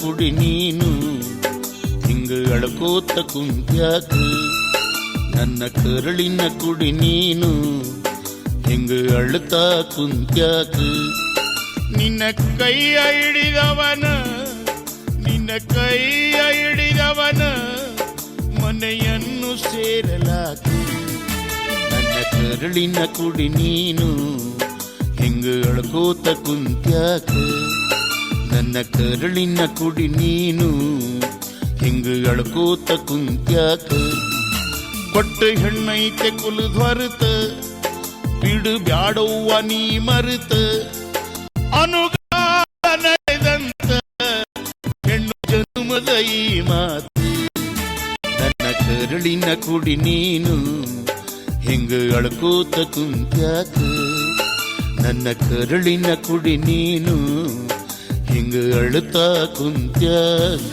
ಕುಡಿ ನೀನು ಹಿಂಗ ಅಳ್ಕೋತ ಕುಂತ್ಯಾಕ ನನ್ನ ಕರಳಿನ ಕುಡಿ ನೀನು ಹಿಂಗ ಅಳ್ತಾ ಕುಂತ್ಯಾಕ ನಿನ್ನ ಕೈಯ ಹಿಡಿದವನ ಮನೆಯನ್ನು ಸೇರಲಾಕ ನನ್ನ ಕರಳಿನ ಕುಡಿ ನೀನು ಹಿಂಗ ಅಳ್ಕೋತ ಕುಂತ್ಯಾಕ ನನ್ನ ಕರಳಿನ ಕುಡಿ ನೀನು ಹಿಂಗ ಅಳ್ಕೋತ ಕುಂತ್ಯಾಕ ಕೊಟ್ಟ ಹೆಣ್ಣೈತೆ ಕುಲದ ಹೊರತ ಬಿಡು ಬ್ಯಾಡವ್ವ ನೀ ಮರುತ ಅನುಗಾಲ ನಡೆದಂತ ಹೆಣ್ಣು ಜನುಮದ ಈ ಮಾತು ನನ್ನ ಕರಳಿನ ಕುಡಿ ನೀನು ಹಿಂಗ ಅಳ್ಕೋತ ಕುಂತ್ಯಾಕ ನನ್ನ ಕರಳಿನ ಕುಡಿ ನೀನು ಹಿಂಗ ಅಳ್ತಾ ಕುಂತ್ಯಾಕ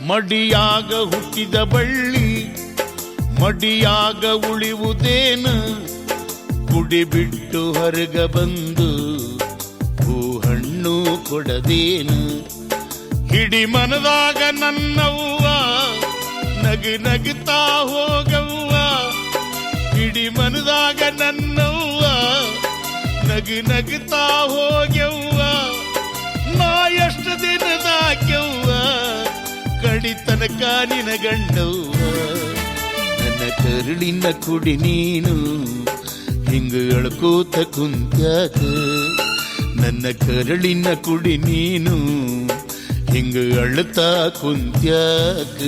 ಮಡಿಯಾಗ ಹುಟ್ಟಿದ ಬಳ್ಳಿ ಮಡಿಯಾಗ ಉಳಿಯುವುದೇನ ಕುಡಿ ಬಿಟ್ಟು ಹೊರಗ ಬಂದು ಹೂಹಣ್ಣು ಕೊಡದೇನು ಹಿಡಿ ಮನದಾಗ ನನ್ನವ್ವ ನಗುತ್ತಾ ಹೋಗವ್ವ ಹಿಡಿ ಮನದಾಗ ನನ್ನವ್ವ ನಗುತ್ತಾ ಹೋಗ್ಯವ್ವ ನಾ ಎಷ್ಟು ದಿನದಾಕ್ಯವ್ವ ಕಡಿತನಕ ನಿನ ಗಂಡವ್ವ ನನ್ನ ಕರುಳಿನ ಕುಡಿ ನೀನು ಹಿಂಗ ಅಳ್ಕೋತ ಕುಂತ್ಯಾಕ ನನ್ನ ಕರಳಿನ ಕುಡಿ ನೀನು ಹಿಂಗ ಅಳ್ತಾ ಕುಂತ್ಯಾಕ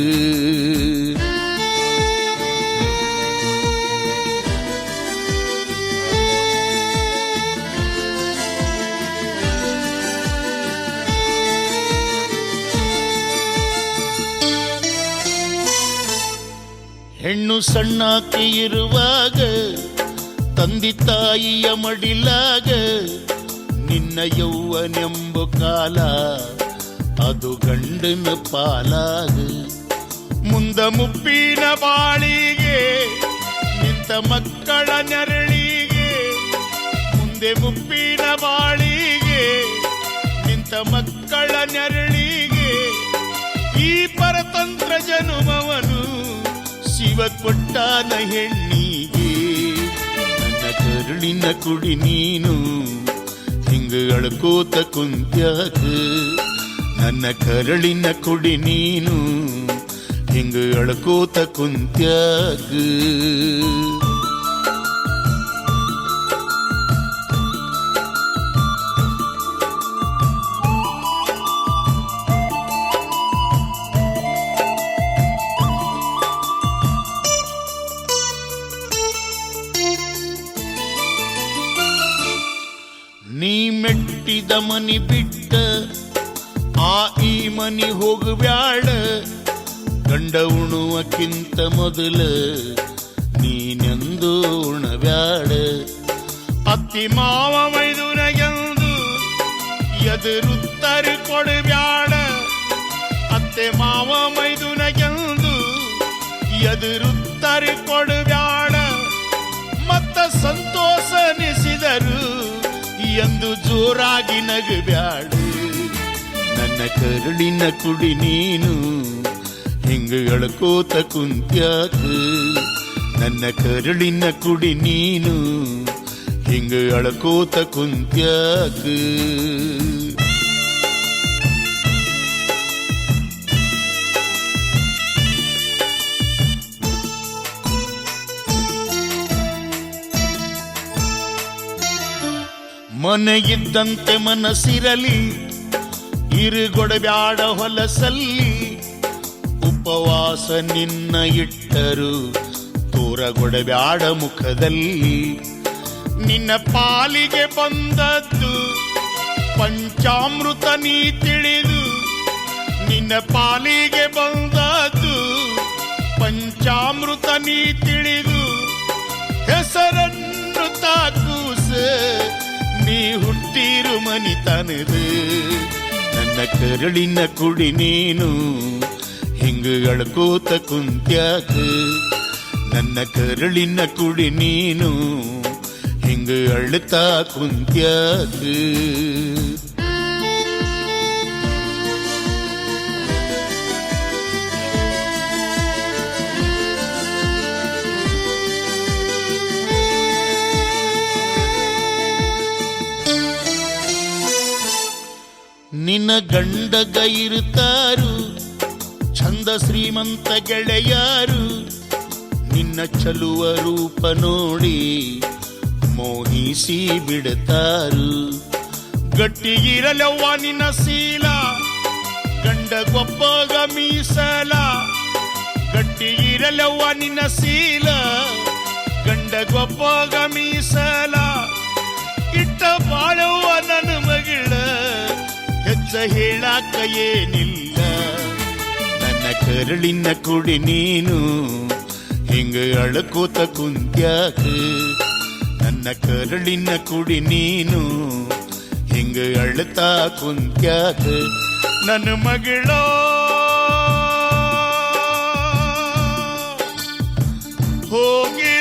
ಹೆಣ್ಣು ಸಣ್ಣಾಕಿ ಇರುವಾಗ ತಂದಿ ತಾಯಿಯ ಮಡಿಲಾಗ ನಿನ್ನ ಯೌವನೆಂಬ ಕಾಲ ಅದು ಗಂಡನ ಪಾಲಾಗ ಮುಂದ ಮುಪ್ಪಿನ ಬಾಳಿಗೆ ನಿಂತ ಮಕ್ಕಳ ನೆರಳಿಗೆ ಮುಂದೆ ಮುಪ್ಪಿನ ಬಾಳಿಗೆ ನಿಂತ ಮಕ್ಕಳ ನೆರಳಿಗೆ ಈ ಪರತಂತ್ರ ಜನುಮವನು ಶಿವ ಕೊಟ್ಟಾನ ಹೆಣ್ಣಿಗೆ ನನ್ನ ಕರುಳಿನ ಕುಡಿ ನೀನು ಹಿಂಗ ಅಳ್ಕೋತ ಕುಂತ್ಯಾಕ ನನ್ನ ಕರಳಿನ ಕುಡಿ ನೀನು ಹಿಂಗ ಅಳ್ಕೋತ ಕುಂತ್ಯಾಕ ನೀ ಮೆಟ್ಟಿದ ಮನಿ ಬಿಟ್ಟ ಆ ಈ ಮನಿ ಹೋಗಬ್ಯಾಡ ಗಂಡ ಉಣುವಕ್ಕಿಂತ ಮೊದಲ ನೀನೆಂದು ಉಣಬ್ಯಾಡ ಅತ್ತಿ ಮಾವ ಮೈದುನಗೆಂದು ಎದುರುತ್ತರ ಕೊಡಬ್ಯಾಡ ಅತ್ತೆ ಮಾವ ಮೈದುನಗೆಂದು ಎದುರುತ್ತರ ಕೊಡಬ್ಯಾಡ ಮತ್ತ ಸಂತೋಷನಿಸಿದರು ಎಂದು ಜೋರಾಗಿ ನಗಬ್ಯಾಡ ನನ್ನ ಕರುಳಿನ ಕುಡಿ ನೀನು ಹಿಂಗ ಅಳ್ಕೋತ ಕುಂತ್ಯಾಕ ನನ್ನ ಕರುಳಿನ ಕುಡಿ ನೀನು ಹಿಂಗ ಅಳ್ಕೋತ ಕುಂತ್ಯಾಕ ಮನೆಗಿದ್ದಂತೆ ಮನಸ್ಸಿರಲಿ ಇರುಗೊಡಬ್ಯಾಡ ಹೊಲಸಲ್ಲಿ ಉಪವಾಸ ನಿನ್ನ ಇಟ್ಟರು ತೋರಗೊಡಬ್ಯಾಡ ಮುಖದಲ್ಲಿ ನಿನ್ನ ಪಾಲಿಗೆ ಬಂದದ್ದು ಪಂಚಾಮೃತ ನೀ ತಿಳಿದು ನಿನ್ನ ಪಾಲಿಗೆ ಬಂದದ್ದು ಪಂಚಾಮೃತ ನೀ ತಿಳಿದು ಹೆಸರನ್ನು ತಾಕೂಸ ನೀ ಹುಟ್ಟಿರು ಮನಿತನದ ನನ್ನ ಕರುಳಿನ ಕುಡಿ ನೀನು ಹಿಂಗ ಹಿಂಗ ಅಳ್ಕೋತ ಕುಂತ್ಯಾಕ ನನ್ನ ಕರಳಿನ ಕುಡಿ ನೀನು ಹಿಂಗ ಅಳ್ತಾ ಕುಂತ್ಯಾಕ ನಿನ್ನ ಗಂಡಗ ಇರುತ್ತಾರು ಚಂದ ಶ್ರೀಮಂತ ಗೆಳೆಯಾರು ನಿನ್ನ ಚಲುವ ರೂಪ ನೋಡಿ ಮೋಹಿಸಿ ಬಿಡ್ತಾರು ಗಟ್ಟಿ ಇರಲವ್ವ ನಿನ್ನ ಶೀಲ ಗಂಡಗೊಬ್ಬಗ ಮೀಸಲ ಗಟ್ಟಿ ಇರಲವ್ವ ನಿನ್ನ ಶೀಲ ಗಂಡಗೊಬ್ಬಗ ಮೀಸಲ ಇಟ್ಟ ಬಾಳವ್ವ ನನ್ನ ಮಗಳ ಹೆಚ್ಚ ಹೇಳಾಕ ಏನಿಲ್ಲ ನನ್ನ ಕರಳಿನ ಕುಡಿ ನೀನು ಹಿಂಗ ಅಳ್ಕೋತ ಕುಂತ್ಯಾಕ ನನ್ನ ಕರಳಿನ ಕುಡಿ ನೀನು ಹಿಂಗ ಅಳ್ತಾ ಕುಂತ್ಯಾಕ ನನ್ನ ಮಗಳ ಹೋಗಿ